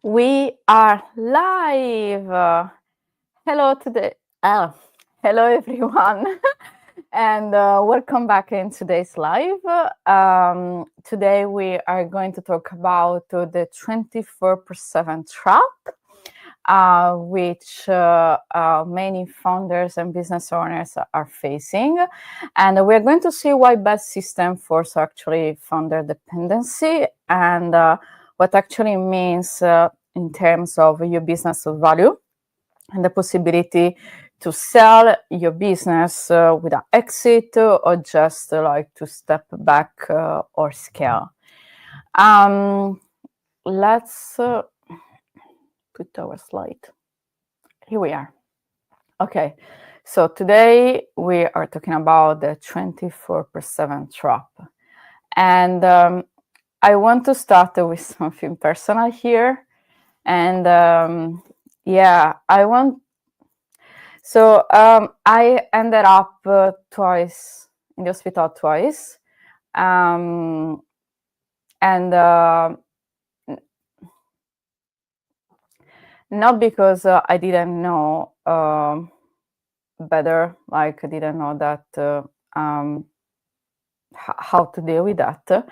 We are live. Hello today. Hello everyone, and welcome back in today's live. Today we are going to talk about the 24/7 trap, which many founders and business owners are facing, and we're going to see why bad system force actually founder dependency and what actually means in terms of your business value and the possibility to sell your business without exit or just like to step back or scale. Let's put our slide. Here we are. Okay, so today we are talking about the 24/7 trap. And I want to start with something personal here. And I ended up twice in the hospital twice. Not because I didn't know better, like I didn't know that how to deal with that,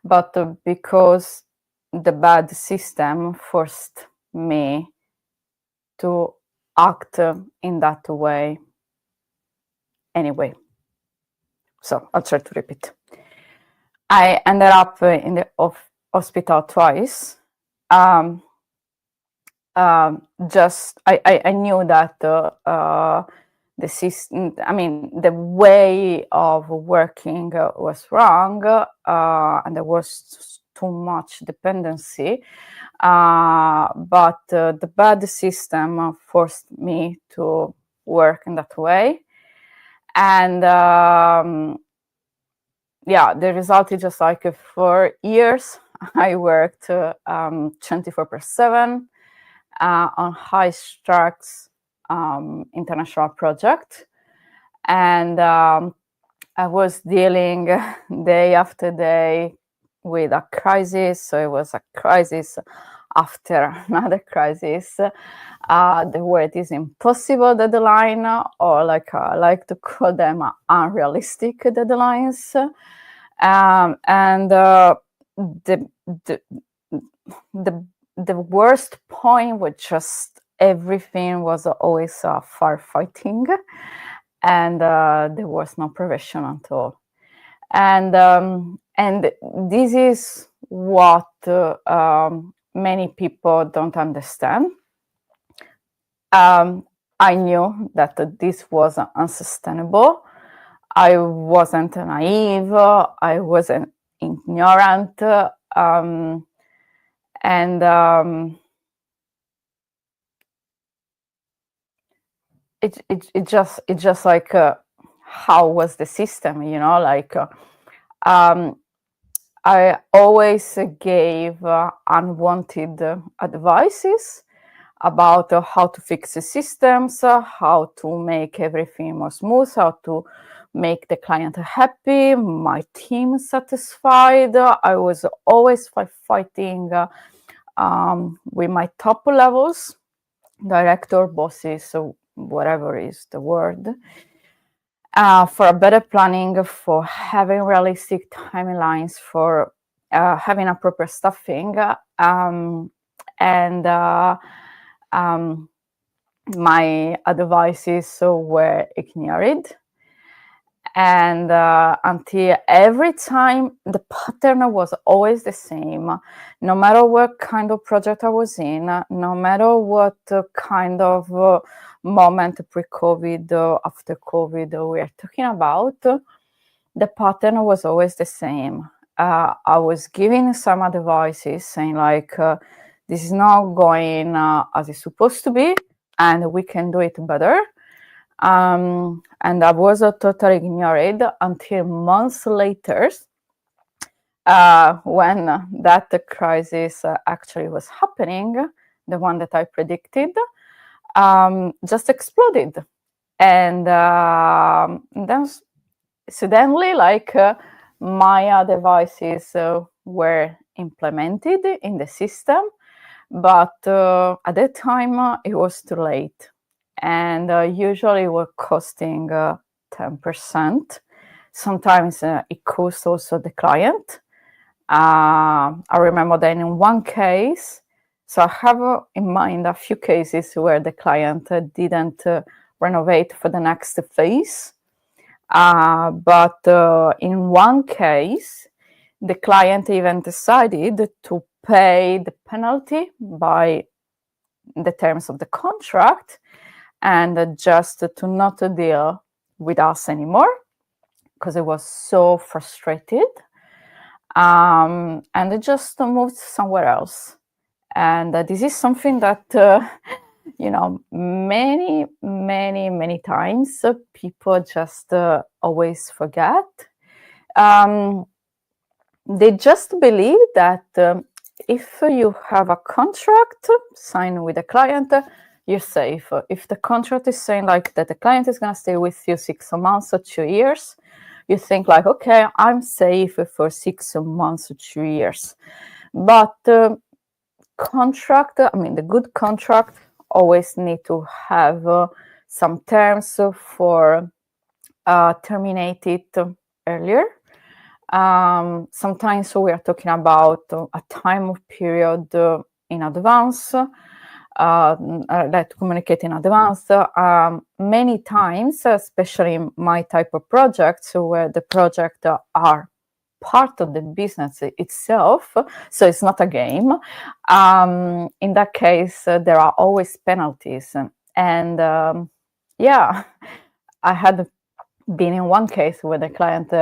but because the bad system forced me to act in that way anyway. So I'll try to repeat. I ended up in the hospital twice. Just I knew that the system, I mean, the way of working was wrong, and there was too much dependency. But the bad system forced me to work in that way, and the result is just like for years I worked 24/7 on high stakes international project, and I was dealing day after day with a crisis. So it was a crisis after another crisis. There were these impossible deadline, or like I like to call them unrealistic deadlines, and the worst point was just everything was always firefighting, and there was no progression at all. And this is what many people don't understand. I knew that this was unsustainable. I wasn't naive. I wasn't ignorant. It just like how was the system, like I always gave unwanted advices about how to fix the systems, how to make everything more smooth, how to make the client happy, my team satisfied. I was always fighting with my top levels, director, bosses, so whatever is the word, for a better planning, for having realistic timelines, for having a proper staffing, and my advices were ignored. And until every time the pattern was always the same, no matter what kind of project I was in, no matter what kind of moment pre-COVID, after COVID we are talking about, the pattern was always the same. I was giving some advices saying like, this is not going as it's supposed to be, and we can do it better. And I was totally ignored until months later, when that crisis actually was happening, the one that I predicted, just exploded. And then suddenly, like my devices were implemented in the system, But at that time, it was too late. And usually it was costing 10%. Sometimes it costs also the client. I remember that in one case, so I have in mind a few cases where the client didn't renovate for the next phase. But in one case, the client even decided to pay the penalty by the terms of the contract and just to not deal with us anymore because it was so frustrated. And it just moved somewhere else. And this is something that, many times people just always forget. They just believe that if you have a contract signed with a client, you're safe. If the contract is saying like that the client is going to stay with you 6 months or 2 years, you think like, okay, I'm safe for 6 months or 2 years. But contract, the good contract always need to have some terms for terminate it earlier. Sometimes we are talking about a time period in advance, that communicate in advance. Many times, especially in my type of projects where the project are part of the business itself, so it's not a game. In that case, there are always penalties. And I had been in one case where the client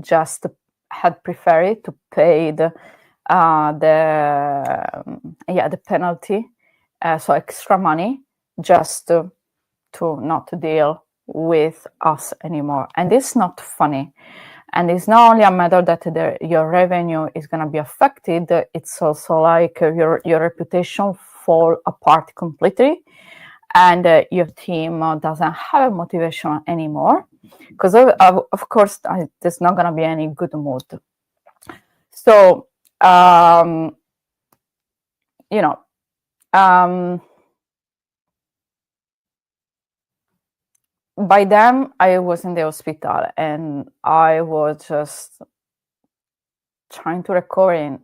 just had preferred to pay the penalty, so extra money, just to not deal with us anymore. And it's not funny. And it's not only a matter that your revenue is going to be affected, it's also like your reputation fall apart completely, and your team doesn't have a motivation anymore, because of course there's not going to be any good mood. So by then I was in the hospital and I was just trying to recover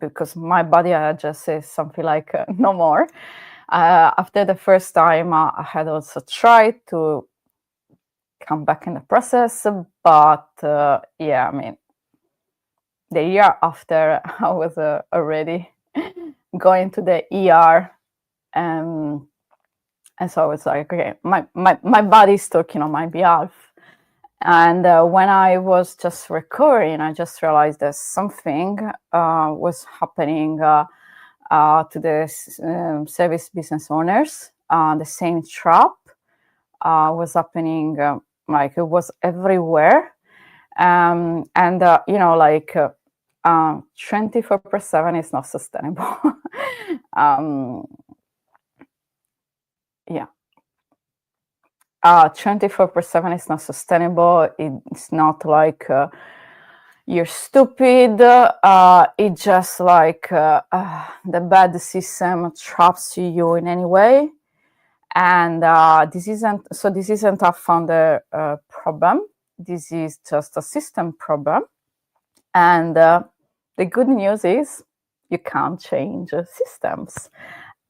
because my body had just said something like no more. After the first time, I had also tried to come back in the process, but the year after, I was already going to the ER, and so I was like, okay, my body's talking on my behalf. And when I was just recovering, I just realized that something was happening to the service business owners. The same trap was happening, like it was everywhere. And 24/7 is not sustainable. 24/7 is not sustainable. It's not like you're stupid. It's just like the bad system traps you in any way. And this isn't a founder problem. This is just a system problem. And the good news is you can't change systems.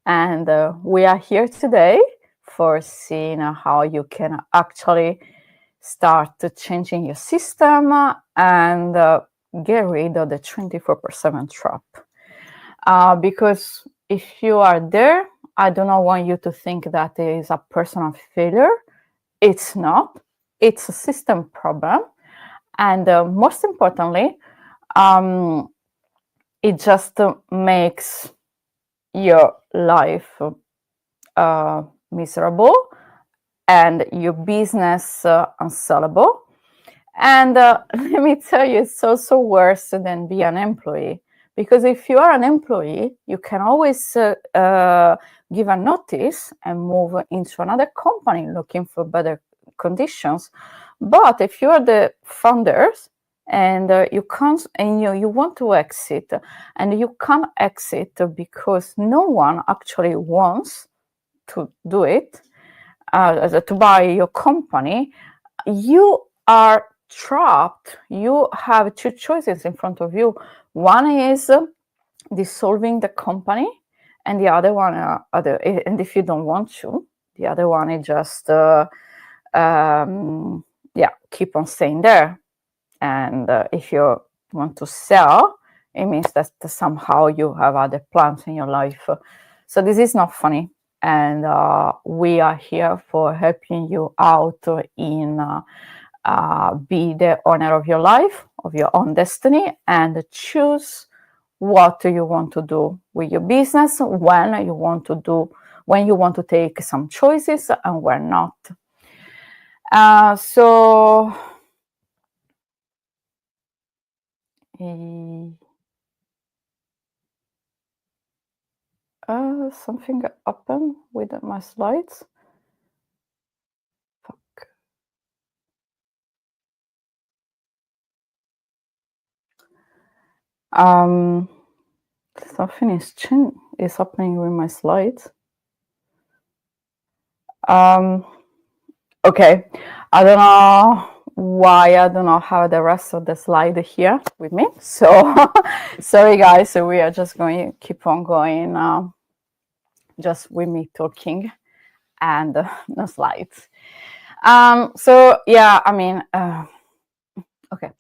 And we are here today for seeing how you can actually start changing your system and get rid of the 24/7 trap. Because if you are there, I do not want you to think that it is a personal failure. It's not. It's a system problem. And most importantly, it just makes your life miserable and your business unsellable. And let me tell you, it's also worse than be an employee. Because if you are an employee, you can always give a notice and move into another company looking for better conditions. But if you are the founders, and you can't, and you want to exit, and you can't exit because no one actually wants to do it, to buy your company, you are trapped. You have two choices in front of you. One is dissolving the company, and the other one, and if you don't want to, the other one is just keep on staying there. And if you want to sell, it means that somehow you have other plans in your life. So this is not funny, and we are here for helping you out in be the owner of your life, of your own destiny, and choose what you want to do with your business, when you want to take some choices and when not. Something happened with my slides. Fuck. Something is happening with my slides. Okay, I don't know why I do not have the rest of the slide here with me. So sorry guys, so we are just going to keep on going just with me talking and no slides. So yeah, I mean, okay.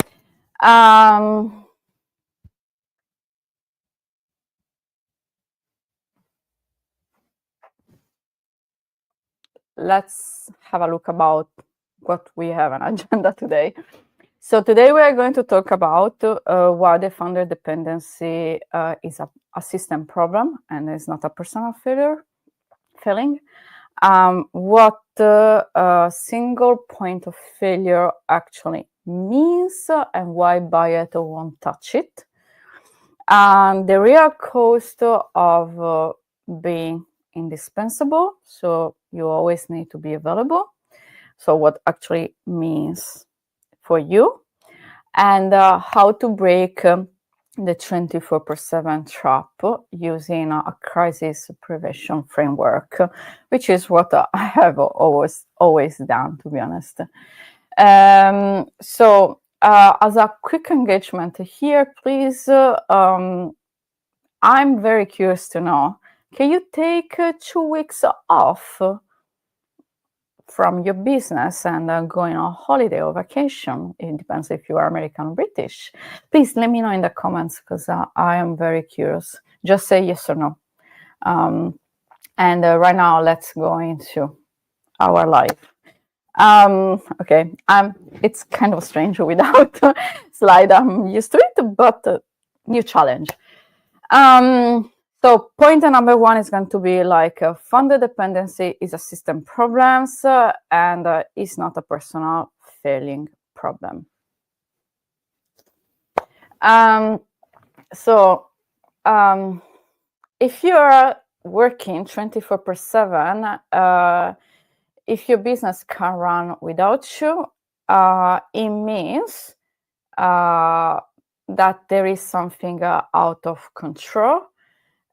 Let's have a look about what we have on agenda today. So today we are going to talk about why the founder dependency is a system problem and is not a personal failing. What single point of failure actually means and why buyer won't touch it. And the real cost of being indispensable. So you always need to be available. So what actually means for you, and how to break the 24/7 trap using a crisis prevention framework, which is what I have always done, to be honest. So as a quick engagement here, please, I'm very curious to know, can you take 2 weeks off from your business and going on holiday or vacation? It depends if you are American or British. Please let me know in the comments, because I am very curious. Just say yes or no. And right now, let's go into our life. Okay, it's kind of strange without slide. I'm used to it, but new challenge. So point number one is going to be like founder dependency is a system problems and is not a personal failing problem. If you're working 24/7, if your business can run without you, it means that there is something out of control,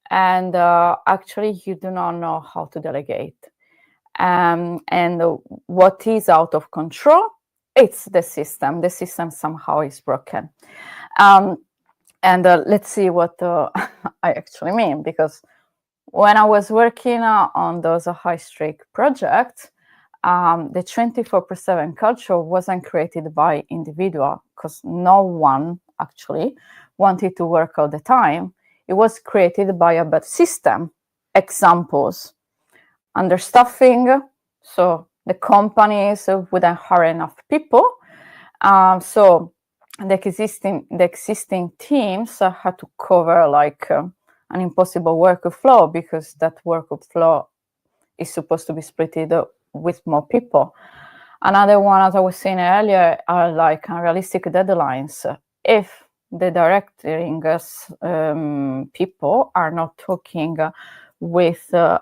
and actually you do not know how to delegate. And what is out of control? It's the system. The system somehow is broken. And let's see what I actually mean, because when I was working on those high-stake projects, the 24/7 culture wasn't created by individual, because no one actually wanted to work all the time. It was created by a bad system. Examples: understaffing, so the companies wouldn't hire enough people. So the existing teams had to cover like an impossible workflow, because that workflow is supposed to be split with more people. Another one, as I was saying earlier, are like unrealistic deadlines. If the directing people are not talking with the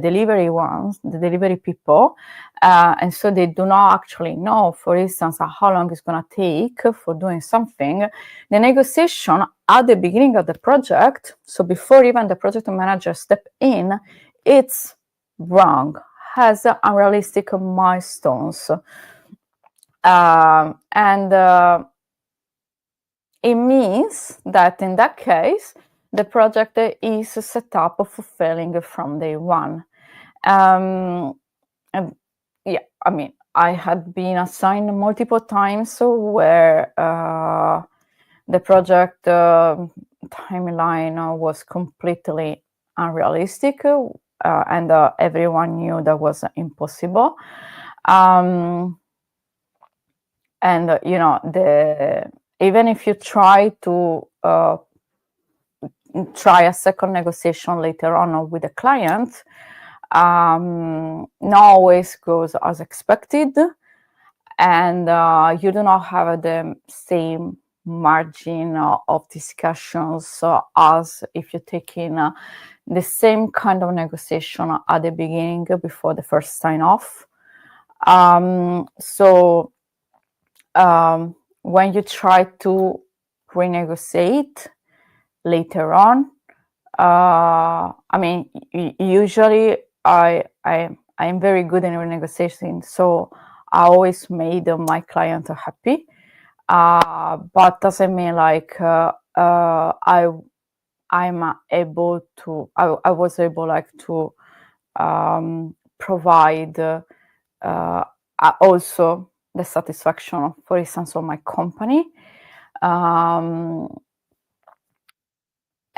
delivery people, and so they do not actually know, for instance, how long it's going to take for doing something. The negotiation at the beginning of the project, so before even the project manager step in, it's wrong, has unrealistic milestones, and it means that in that case, the project is set up for failing from day one. And yeah, I mean, I had been assigned multiple times where the project timeline was completely unrealistic, and everyone knew that was impossible. And you know, even if you try to try a second negotiation later on with the client, not always goes as expected, and you do not have the same margin of discussions as if you take in the same kind of negotiation at the beginning before the first sign off. So when you try to renegotiate later on, I mean, usually I'm very good in renegotiating, so I always made my client happy, but doesn't mean like I was able like to provide also the satisfaction, for instance, of my company.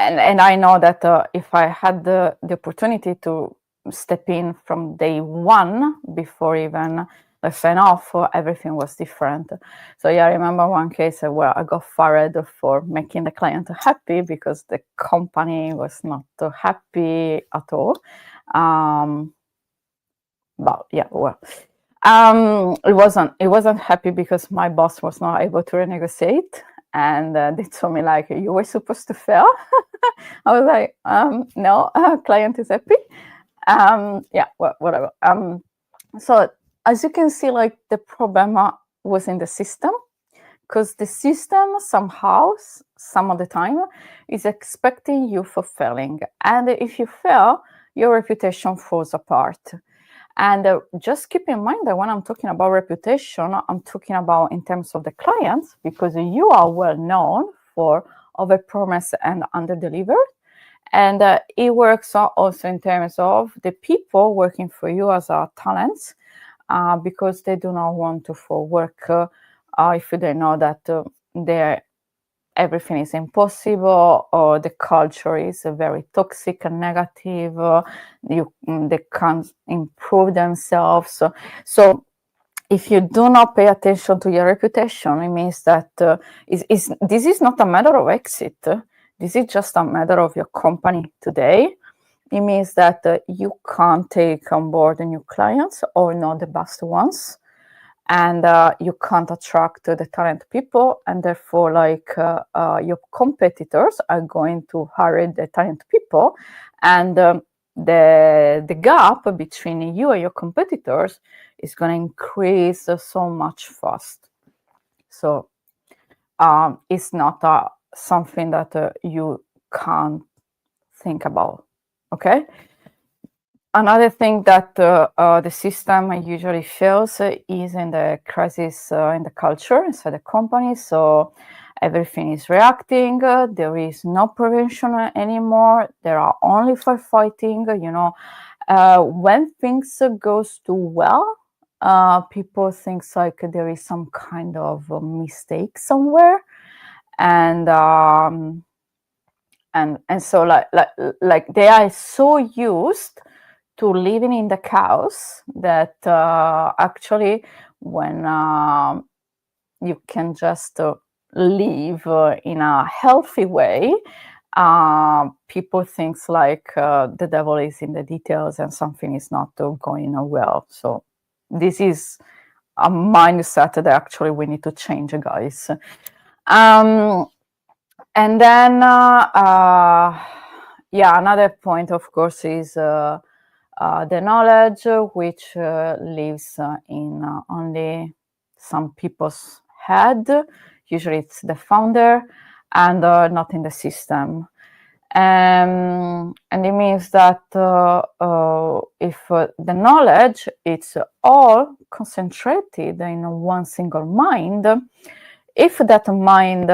And I know that if I had the opportunity to step in from day one before even the sign off, everything was different. So yeah, I remember one case where I got fired for making the client happy because the company was not happy at all. But yeah, well, it wasn't happy because my boss was not able to renegotiate, and they told me like, you were supposed to fail. I was like, no, client is happy. Yeah, well, whatever. So as you can see, like the problem was in the system, because the system somehow, some of the time, is expecting you for failing, and if you fail, your reputation falls apart. And just keep in mind that when I'm talking about reputation, I'm talking about in terms of the clients, because you are well known for overpromise and underdeliver. And it works also in terms of the people working for you as talents, because they do not want to for work if they know that everything is impossible, or the culture is very toxic and negative. They can't improve themselves. So if you do not pay attention to your reputation, it means that this is not a matter of exit. This is just a matter of your company today. It means that you can't take on board new clients, or not the best ones, and you can't attract the talent people, and therefore like your competitors are going to hire the talent people, and the gap between you and your competitors is going to increase so much fast. So it's not something that you can't think about. Okay. Another thing that the system usually fails is in the crisis in the culture inside the company. So everything is reacting. There is no prevention anymore. There are only firefighting. You know, when things goes too well, people think like there is some kind of mistake somewhere, and so like they are so used to living in the chaos that actually when you can just live in a healthy way, people think like the devil is in the details and something is not going well. So this is a mindset that actually we need to change, guys. And then Yeah, another point, of course, is the knowledge which lives in only some people's head. Usually it's the founder and not in the system. And it means that if the knowledge it's all concentrated in one single mind, if that mind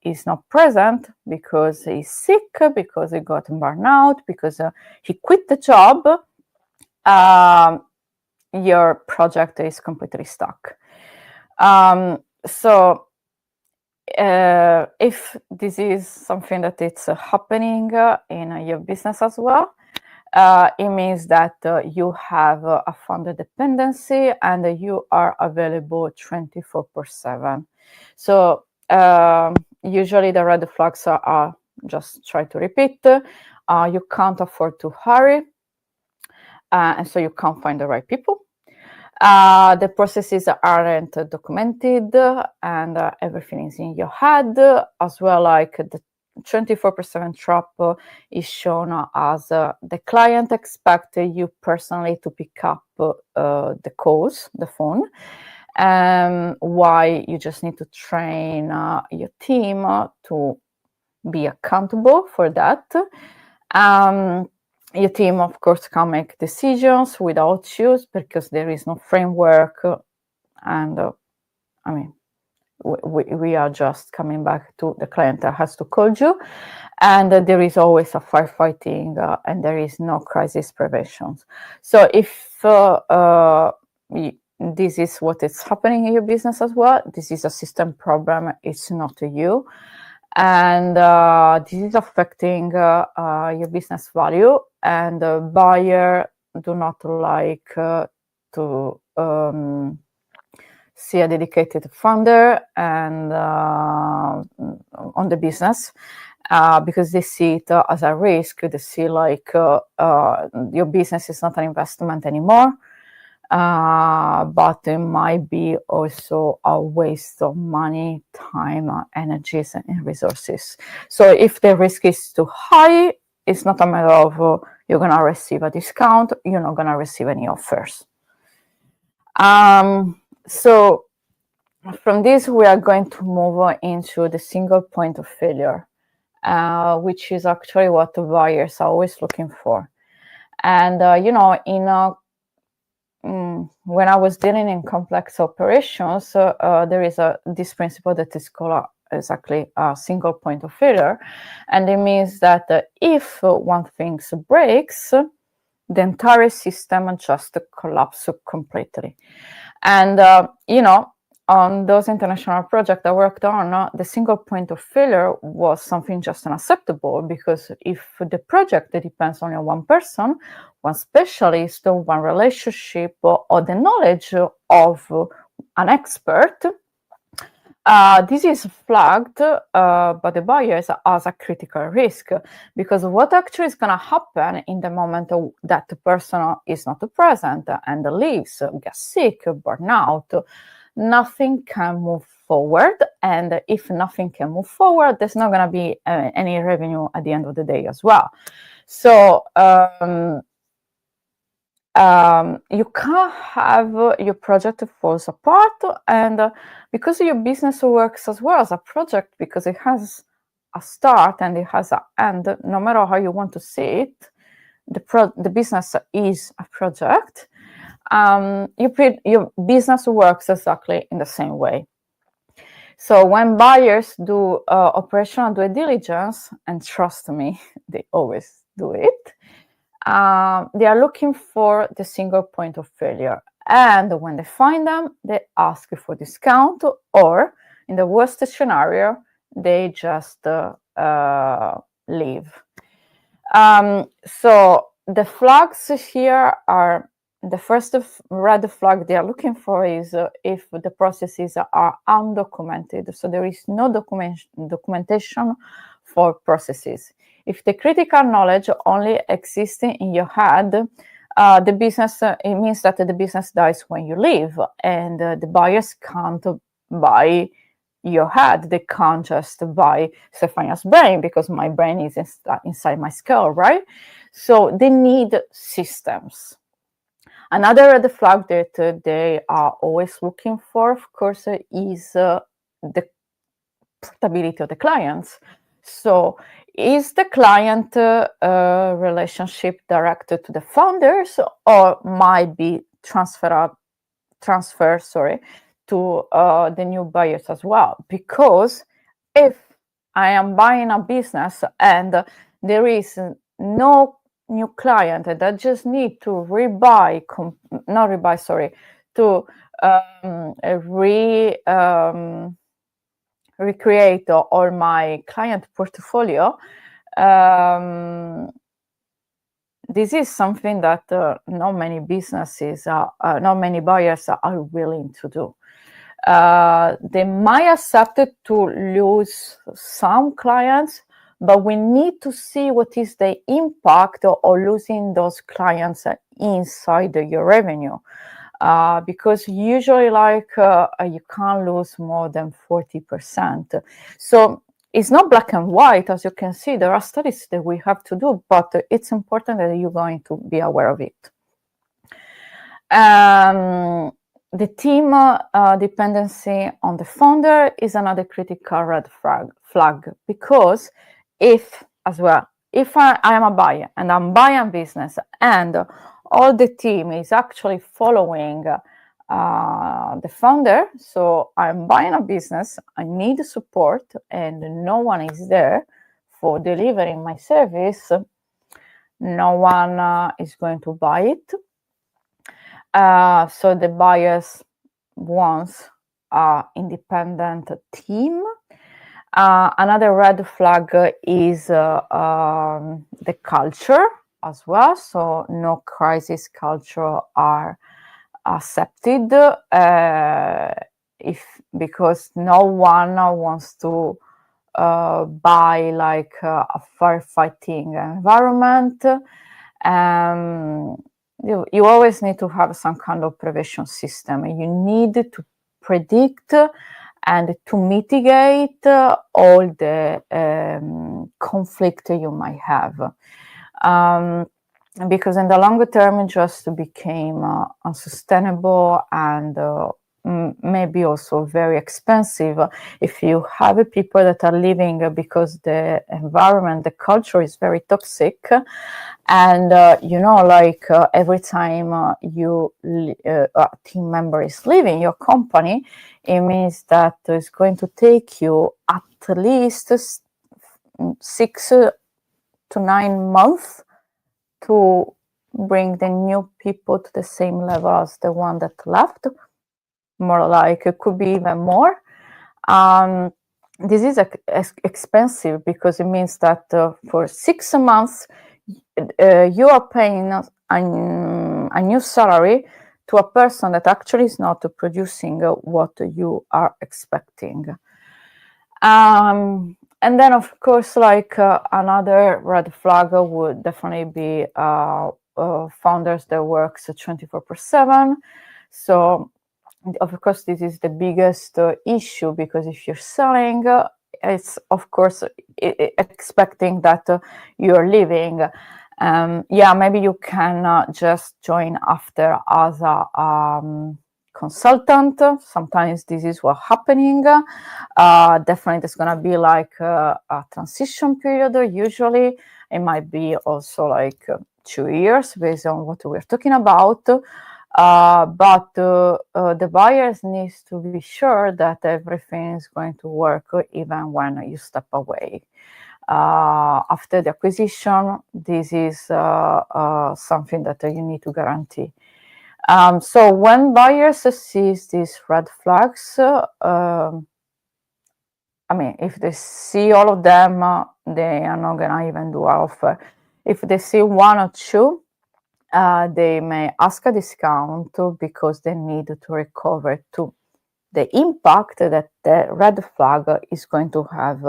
is not present because he's sick, because he got burnout, because he quit the job, your project is completely stuck. So if this is something that it's happening in your business as well, it means that you have a founder dependency and you are available 24/7. So usually the red flags are just try to repeat. You can't afford to hurry, and so you can't find the right people. The processes aren't documented and everything is in your head, as well. Like the 24/7 trap is shown as the client expects you personally to pick up the calls, the phone, why you just need to train your team to be accountable for that. Your team, of course, can make decisions without you because there is no framework. And I mean, we are just coming back to the client that has to call you. And there is always a firefighting and there is no crisis prevention. So if this is what is happening in your business as well, this is a system problem, it's not you. And this is affecting your business value, and the buyer do not like to see a dedicated founder and on the business because they see it as a risk. They see like your business is not an investment anymore. But it might be also a waste of money, time, energies, and resources. So if the risk is too high, it's not a matter of you're going to receive a discount, you're not going to receive any offers. So from this, we are going to move into the single point of failure, which is actually what the buyers are always looking for. And, when I was dealing in complex operations, there is this principle that is called exactly a single point of failure. And it means that if one thing breaks, the entire system just collapses completely. And, on those international projects I worked on, the single point of failure was something just unacceptable, because if the project depends only on one person, one specialist, one relationship, or the knowledge of an expert, this is flagged by the buyers as a critical risk, because what actually is going to happen in the moment that the person is not present and leaves, gets sick, burn out, nothing can move forward. And if nothing can move forward, there's not going to be any revenue at the end of the day as well. So you can't have your project falls apart, and because your business works as well as a project, because it has a start and it has an end, no matter how you want to see it, the business is a project. Your business works exactly in the same way. So when buyers do operational due diligence, and trust me, they always do it, they are looking for the single point of failure. And when they find them, they ask for discount, or in the worst scenario, they just leave. So the flags here are, the first red flag they are looking for is if the processes are undocumented. So there is no documentation for processes. If the critical knowledge only exists in your head, the business, it means that the business dies when you leave, and the buyers can't buy your head. They can't just buy Stefania's brain, because my brain is inside my skull, right? So they need systems. Another red flag that they are always looking for, of course, is the portability of the clients. So is the client relationship directed to the founders, or might be transferred to the new buyers as well? Because if I am buying a business and there is no new client and I just need to recreate all my client portfolio, this is something that not many buyers are willing to do. They might accept to lose some clients, but we need to see what is the impact of losing those clients inside your revenue. Because usually you can't lose more than 40%. So it's not black and white. As you can see, there are studies that we have to do, but it's important that you're going to be aware of it. The team dependency on the founder is another critical red flag, because if I am a buyer and I'm buying a business and all the team is actually following the founder, so I'm buying a business, I need support, and no one is there for delivering my service, no one is going to buy it. So the buyers wants an independent team. Another red flag is the culture as well. So no crisis culture are accepted, because no one wants to buy like a firefighting environment. You always need to have some kind of prevention system. You need to predict and to mitigate all the conflict you might have. Because in the longer term, it just became unsustainable and maybe also very expensive if you have people that are leaving because the environment, the culture is very toxic. And every time a team member is leaving your company, it means that it's going to take you at least 6 to 9 months to bring the new people to the same level as the one that left. More like it could be even more. This is expensive, because it means that for 6 months you are paying a new salary to a person that actually is not producing what you are expecting. And then, of course, another red flag would definitely be founders that works 24/7. So, of course, this is the biggest issue, because if you're selling, it's, of course, expecting that you're leaving. Maybe you can just join after as a consultant. Sometimes this is what's happening. Definitely there's going to be like a transition period. Usually it might be also 2 years based on what we're talking about. But the buyers needs to be sure that everything is going to work even when you step away. After the acquisition, this is something that you need to guarantee. So when buyers see these red flags, if they see all of them, they are not gonna even do an offer. If they see 1 or 2, they may ask a discount because they need to recover to the impact that the red flag is going to have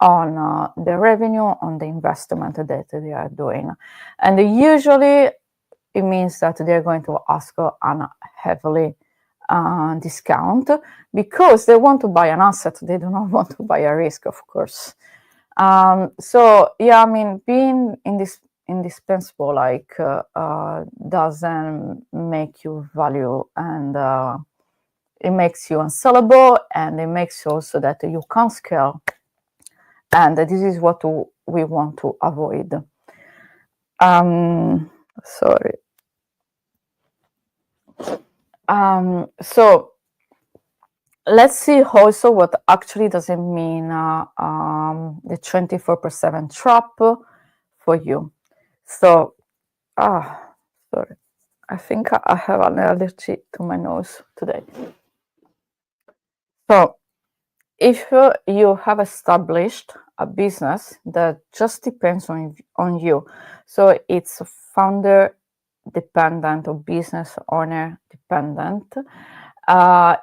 on the revenue, on the investment that they are doing. And usually it means that they're going to ask a heavily discount because they want to buy an asset. They do not want to buy a risk, of course. So yeah, I mean, being indispensable doesn't make you value, and it makes you unsellable, and it makes also that you can't scale. And this is what we want to avoid. Sorry. So let's see also what actually does it mean, the 24/7 trap for you. So, sorry, I think I have an allergy to my nose today. So, if you have established a business that just depends on you, so it's founder dependent or business owner dependent,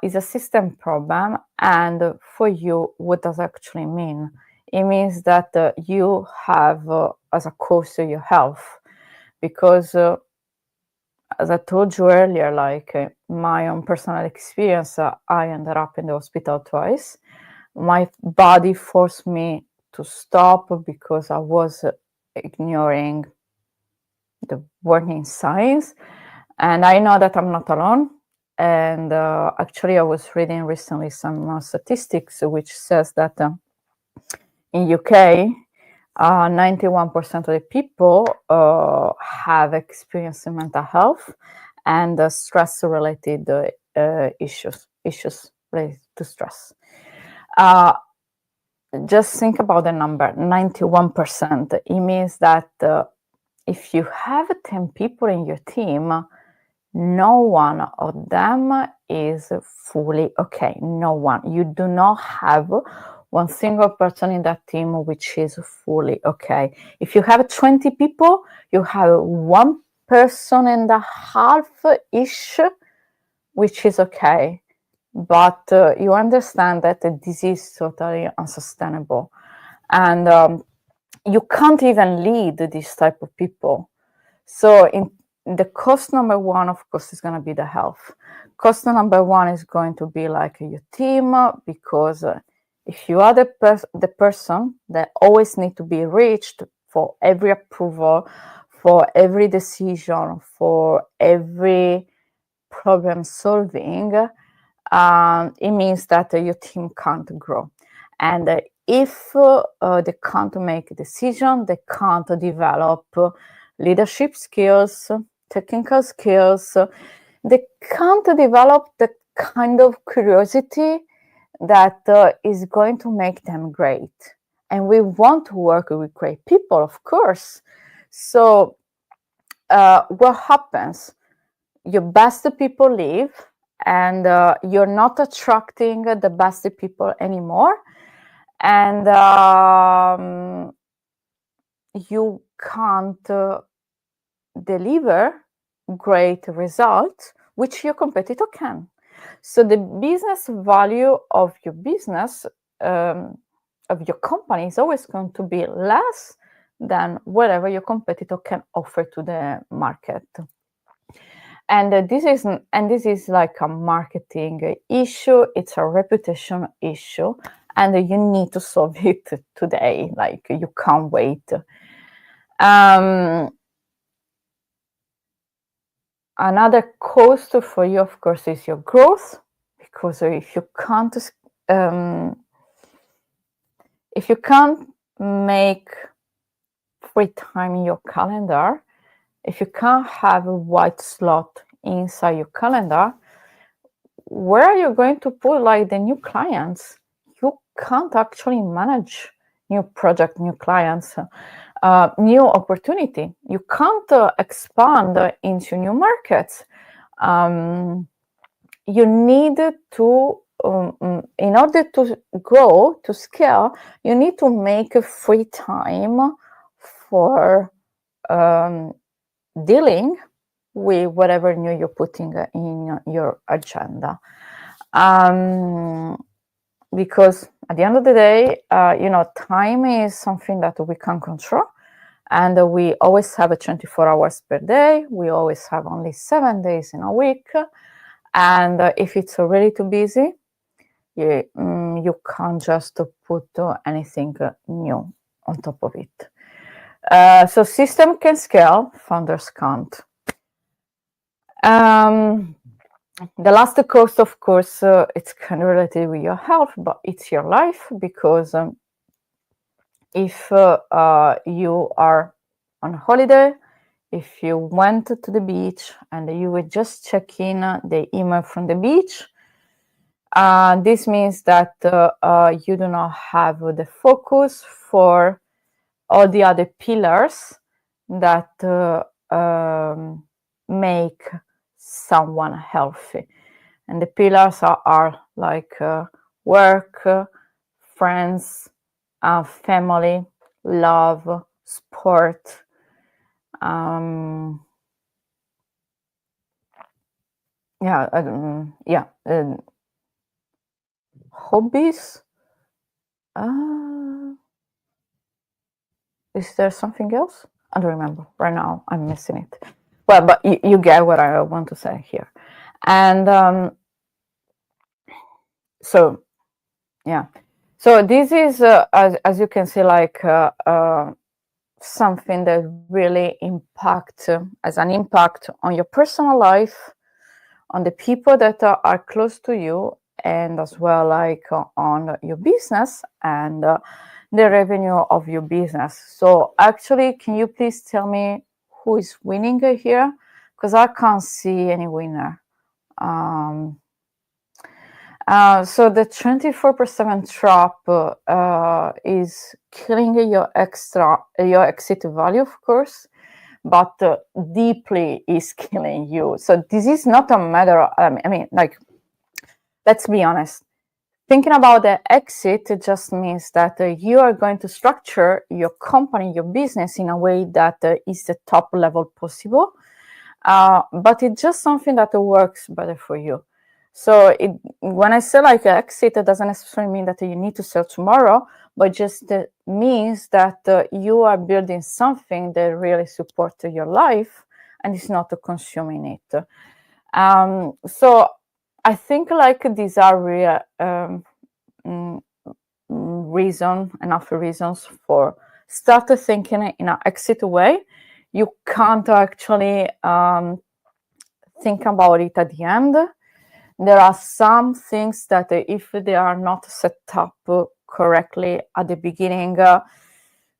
is a system problem. And for you, what does it actually mean? It means that you have as a cost to your health, because as I told you earlier, my own personal experience, I ended up in the hospital twice. My body forced me to stop because I was ignoring the warning signs. And I know that I'm not alone. And actually, I was reading recently some statistics which says that in UK, 91% of the people have experienced mental health and stress-related issues related to stress. Just think about the number, 91%. It means that if you have 10 people in your team, no one of them is fully okay. No one. You do not have one single person in that team which is fully okay. If you have 20 people, you have one person and a half-ish which is okay. But you understand that this is totally unsustainable. And you can't even lead this type of people. So in the cost number one, of course, is going to be the health. Cost number one is going to be like your team, because if you are the person that always need to be reached for every approval, for every decision, for every problem solving, it means that your team can't grow. And if they can't make a decision, they can't develop leadership skills, technical skills, they can't develop the kind of curiosity that is going to make them great. And we want to work with great people, of course. So what happens? Your best people leave, and you're not attracting the best people anymore. And you can't deliver great results, which your competitor can. So the business value of your business, of your company, is always going to be less than whatever your competitor can offer to the market. And this is like a marketing issue. It's a reputation issue, and you need to solve it today. Like, you can't wait. Another cost for you, of course, is your growth, because if you can't make free time in your calendar, if you can't have a white slot inside your calendar, where are you going to put like the new clients? You can't actually manage new project, new clients, new opportunity. You can't expand into new markets. You need to, in order to grow, to scale, you need to make a free time for dealing with whatever new you're putting in your agenda. Because at the end of the day, time is something that we can control, and we always have 24 hours per day. We always have only 7 days in a week, And if it's already too busy, you can't just put anything new on top of it. So system can scale, founders can't. The last cost, of course, it's kind of related with your health, but it's your life, because if you are on holiday, if you went to the beach and you would just check in the email from the beach, this means that you do not have the focus for all the other pillars that make someone healthy. And the pillars are like work, friends, family, love, sport, hobbies. Is there something else? I don't remember right now. I'm missing it. Well, but you get what I want to say here. And so this is as you can see, like something that really has an impact on your personal life, on the people that are close to you, and as well like on your business and the revenue of your business. So actually, can you please tell me who is winning here? Because I can't see any winner. So the 24/7 trap is killing your exit value, of course, but deeply is killing you. So this is not a matter of, I mean, like, let's be honest. Thinking about the exit, it just means that you are going to structure your company, your business in a way that is the top level possible. But it's just something that works better for you. So when I say like exit, it doesn't necessarily mean that you need to sell tomorrow, but just means that you are building something that really supports your life and is not consuming it. So I think like these are real enough reasons for start thinking in an exit way. You can't actually think about it at the end. There are some things that if they are not set up correctly at the beginning,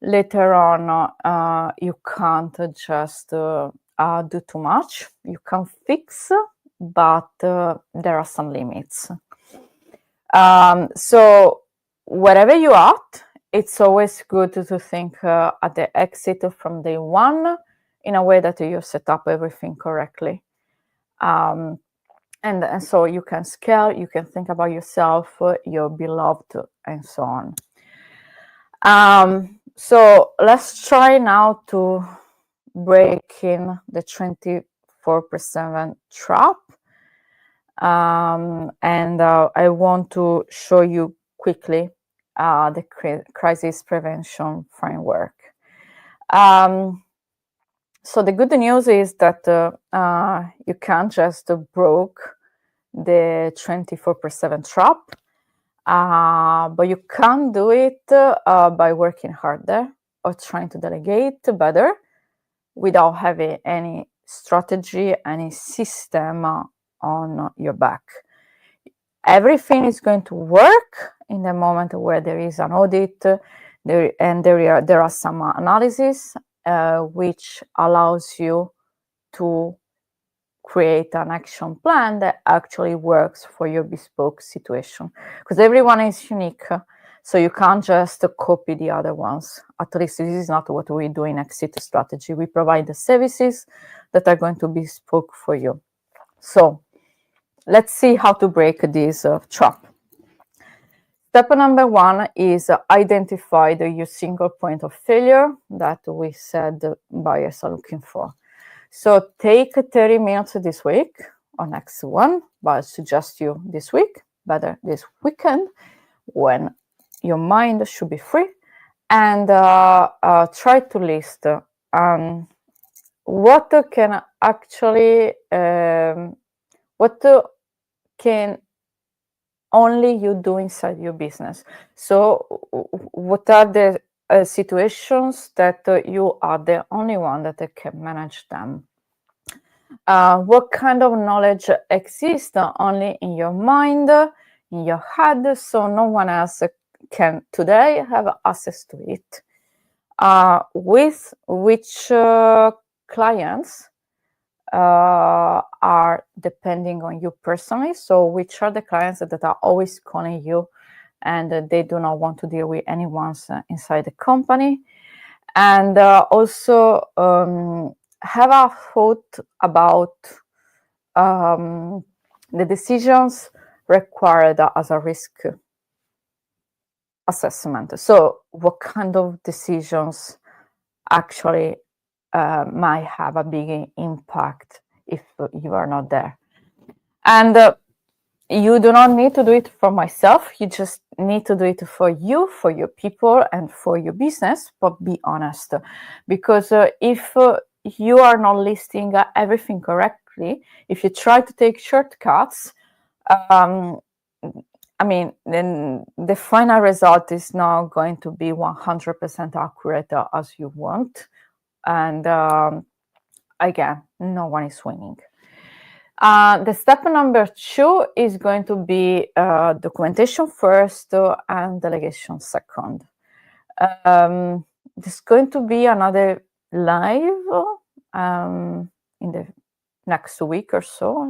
later on you can't just do too much. You can fix, but there are some limits. So wherever you are, it's always good to think at the exit from day one in a way that you set up everything correctly. And so you can scale, you can think about yourself, your beloved, and so on. So let's try now to break in the 24/7 trap. And I want to show you quickly the crisis prevention framework. So the good news is that you can't just broke the 24/7 trap, but you can do it by working harder or trying to delegate better without having any strategy, any system on your back. Everything is going to work in the moment where there is an audit, there are some analysis which allows you to create an action plan that actually works for your bespoke situation, because everyone is unique, so you can't just copy the other ones. At least this is not what we do in Exit Strategy. We provide the services that are going to be bespoke for you. So let's see how to break this trap. Step number one is identify your single point of failure that we said buyers are looking for. So take 30 minutes this week or next one, but I suggest you this week, better this weekend, when your mind should be free, and try to list what can actually, what can only you do inside your business. So what are the situations that you are the only one that can manage them? What kind of knowledge exists only in your mind, in your head, so no one else can today have access to it? With which clients are depending on you personally? So which are the clients that are always calling you and they do not want to deal with anyone inside the company? And also have a thought about the decisions required as a risk assessment. So what kind of decisions actually might have a big impact if you are not there? And you do not need to do it for myself. You just need to do it for you, for your people, and for your business. But be honest, because if you are not listing everything correctly, if you try to take shortcuts, I mean, then the final result is not going to be 100% accurate as you want. And again, no one is winning. The step number 2 is going to be documentation first and delegation second. There's going to be another live in the next week or so.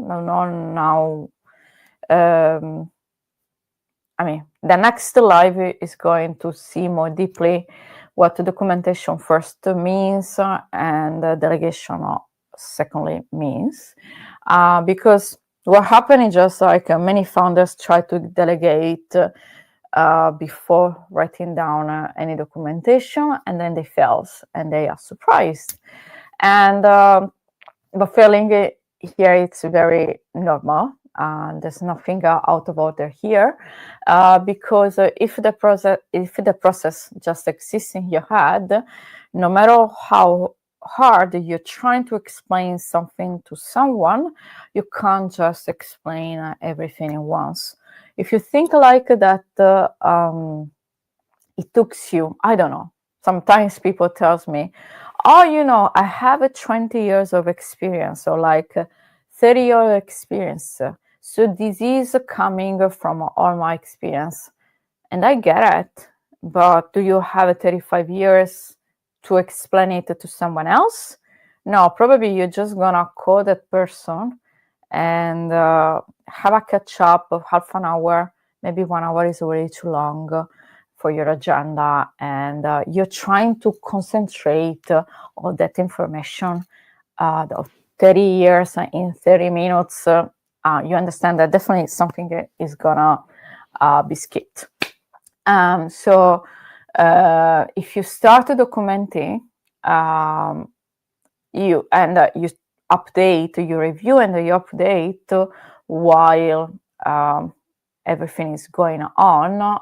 I mean, the next live is going to see more deeply what the documentation first means and delegation secondly means. Because what happened is just like many founders try to delegate before writing down any documentation, and then they fail and they are surprised. And but failing here, it's very normal. There's nothing out of order here, because if the process just exists in your head, no matter how hard you're trying to explain something to someone, you can't just explain everything at once. If you think like that, it took you, I don't know, sometimes people tells me, oh, you know, I have a 20 years of experience or like 30 years experience. So this is coming from all my experience. And I get it, but do you have 35 years to explain it to someone else? No, probably you're just gonna call that person and have a catch up of half an hour, maybe 1 hour is already too long for your agenda, and you're trying to concentrate all that information of 30 years in 30 minutes. You understand that definitely something is gonna be skipped. So if you start documenting, you update, you review and you update while everything is going on.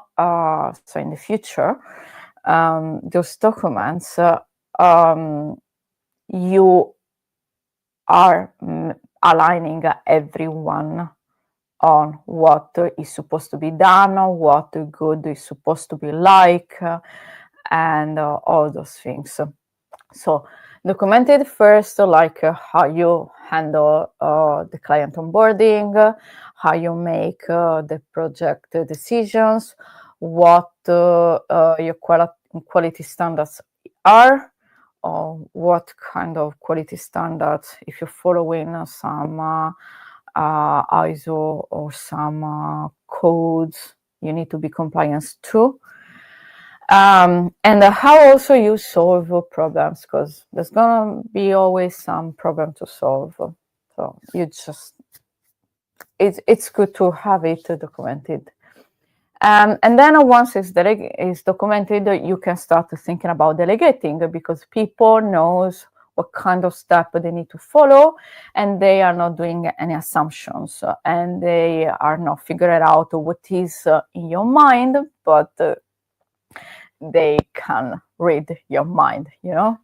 So in the future, those documents, you are aligning everyone on what is supposed to be done, what good is supposed to be like, and all those things. So documented first, like how you handle the client onboarding, how you make the project decisions, what your quality standards are, or what kind of quality standards, if you're following some ISO or some codes, you need to be compliant to. And how also you solve problems, because there's gonna be always some problem to solve. So you just, it's good to have it documented. And then once it's documented, you can start thinking about delegating, because people knows what kind of step they need to follow, and they are not doing any assumptions, and they are not figuring out what is in your mind, but they can read your mind, you know.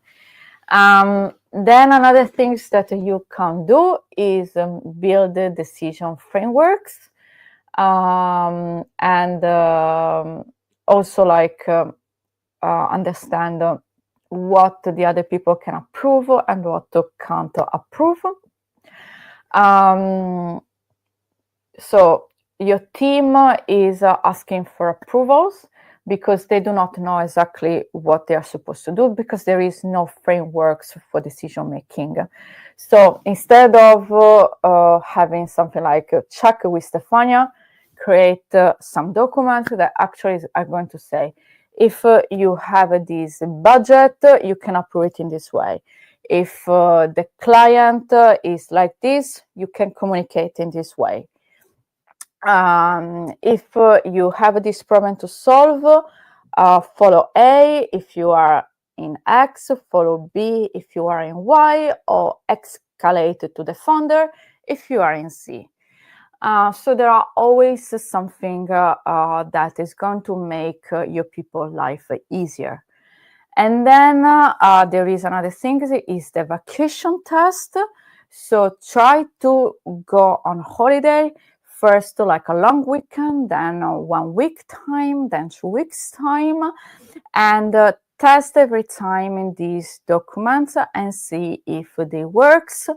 Then another things that you can do is build decision frameworks. and also like understand what the other people can approve and what can't approve. So your team is asking for approvals because they do not know exactly what they are supposed to do, because there is no frameworks for decision making. So instead of having something like check with Stefania, create some documents that actually are going to say, if you have this budget, you can approve it in this way. If the client is like this, you can communicate in this way. If you have this problem to solve, follow A. If you are in X, follow B. If you are in Y, or escalate to the founder if you are in Z. So there are always something that is going to make your people's life easier. And then there is another thing, is the vacation test. So try to go on holiday first, like a long weekend, then 1 week time, then 2 weeks time, and test every time in these documents and see if they works,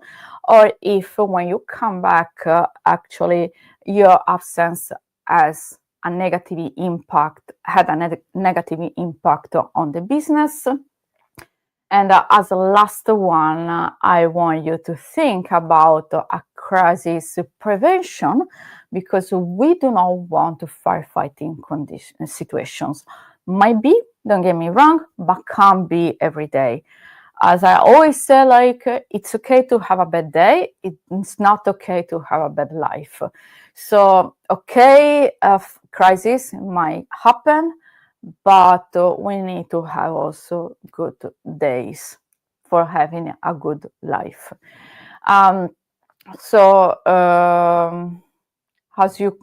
or if when you come back, actually your absence has a negative impact, had a negative impact on the business. And as a last one, I want you to think about a crisis prevention, because we do not want firefighting situations. Might be, don't get me wrong, but can't be every day. As I always say, like, it's okay to have a bad day. It's not okay to have a bad life. So, okay, crisis might happen, but we need to have also good days for having a good life. As you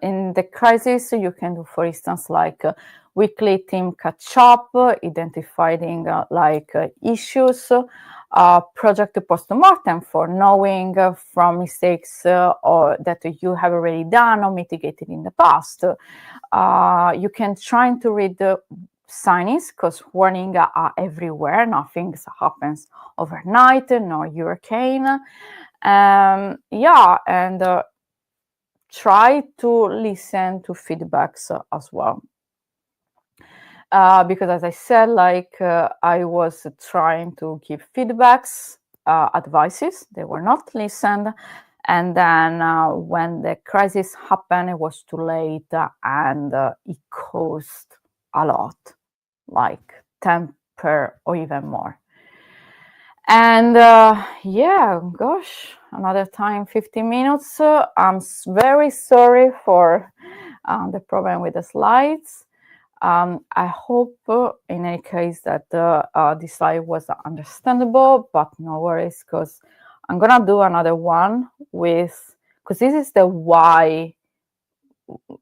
in the crisis, you can do, for instance, like weekly team catch up, identifying issues, project post-mortem for knowing from mistakes or that you have already done or mitigated in the past. You can try to read the signings, because warnings are everywhere. Nothing happens overnight, no hurricane. And try to listen to feedbacks as well. Because as I said, I was trying to give feedbacks, advices, they were not listened. And then when the crisis happened, it was too late, and it cost a lot, like 10 per or even more. And gosh, another time, 15 minutes. I'm very sorry for the problem with the slides. I hope in any case that this slide was understandable, but no worries, because I'm gonna do another one because this is the why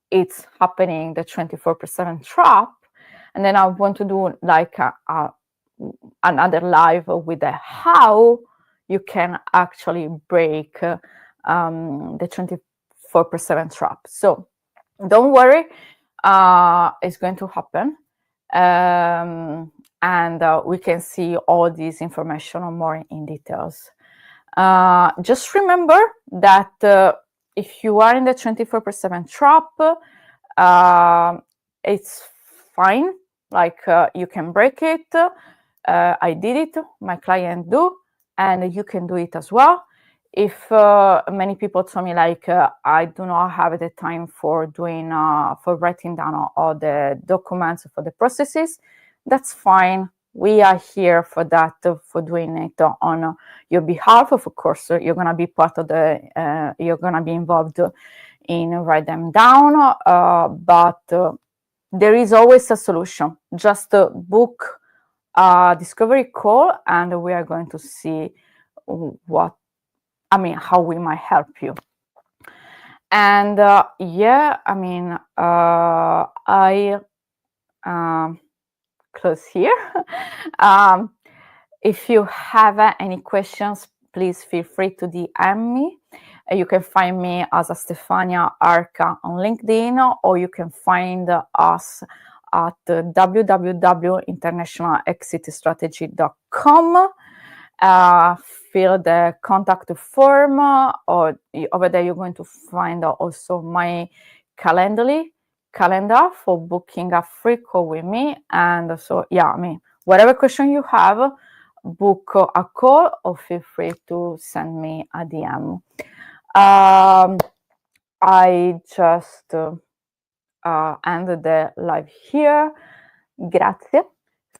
it's happening, the 24% trap. And then I want to do like another live with the how you can actually break the 24% trap. So don't worry, it's going to happen. And we can see all this information more in details. Just remember that if you are in the 24% trap, it's fine. Like you can break it. I did it, my client do, and you can do it as well. If many people told me like I do not have the time for doing for writing down all the documents for the processes, that's fine. We are here for that, for doing it on your behalf. Of course, you're gonna be part of the, you're gonna be involved in write them down, but there is always a solution. Just book a discovery call, and we are going to see how we might help you. And I close here. If you have any questions, please feel free to DM me. You can find me as a Stefania Arca on LinkedIn, or you can find us at www.internationalexitstrategy.com. Fill the contact form, or over there you're going to find also my calendar for booking a free call with me. And so, yeah, I mean, whatever question you have, book a call or feel free to send me a DM. I just ended the live here. Grazie.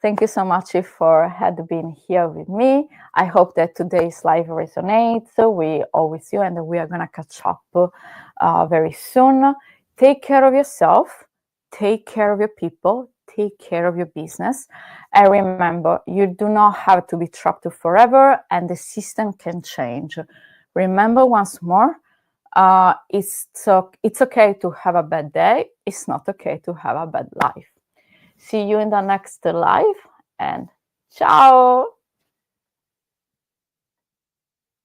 Thank you so much for had been here with me. I hope that today's live resonates. We all with you, and we are gonna catch up very soon. Take care of yourself. Take care of your people. Take care of your business. And remember, you do not have to be trapped forever, and the system can change. Remember once more, it's okay to have a bad day. It's not okay to have a bad life. See you in the next live, and ciao!